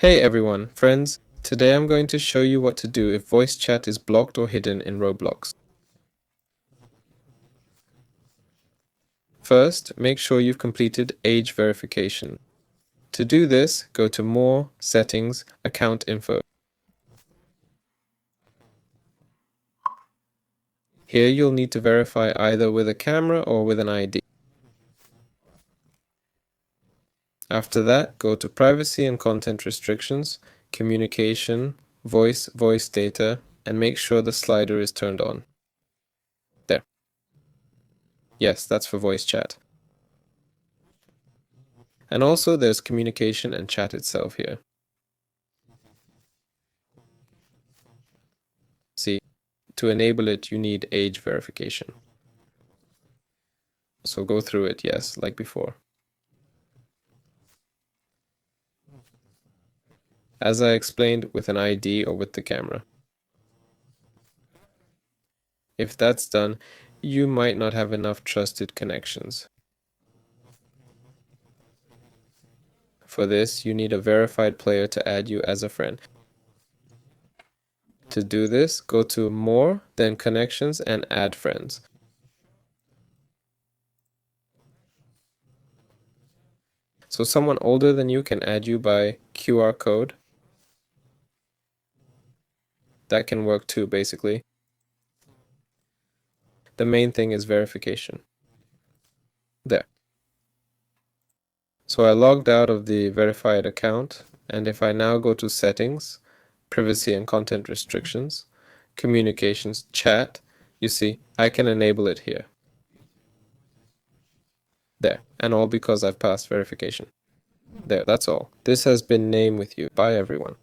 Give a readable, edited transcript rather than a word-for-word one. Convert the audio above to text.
Hey everyone, friends. Today I'm going to show you what to do if voice chat is blocked or hidden in Roblox. First, make sure you've completed age verification. To do this, go to More, Settings, Account Info. Here you'll need to verify either with a camera or with an ID. After that, go to Privacy and Content Restrictions, Communication, Voice Data, and make sure the slider is turned on. There. Yes, that's for voice chat. And also there's communication and chat itself here. See, to enable it, you need age verification. So go through it, yes, like before. As I explained, with an ID or with the camera. If that's done, you might not have enough trusted connections. For this, you need a verified player to add you as a friend. To do this, go to More, then Connections, and Add Friends. So someone older than you can add you by QR code. That can work too, basically. The main thing is verification. There. So I logged out of the verified account, and if I now go to Settings, Privacy and Content Restrictions, Communications, Chat, you see, I can enable it here. There, and all because I've passed verification. There, that's all. This has been Name with you. Bye everyone.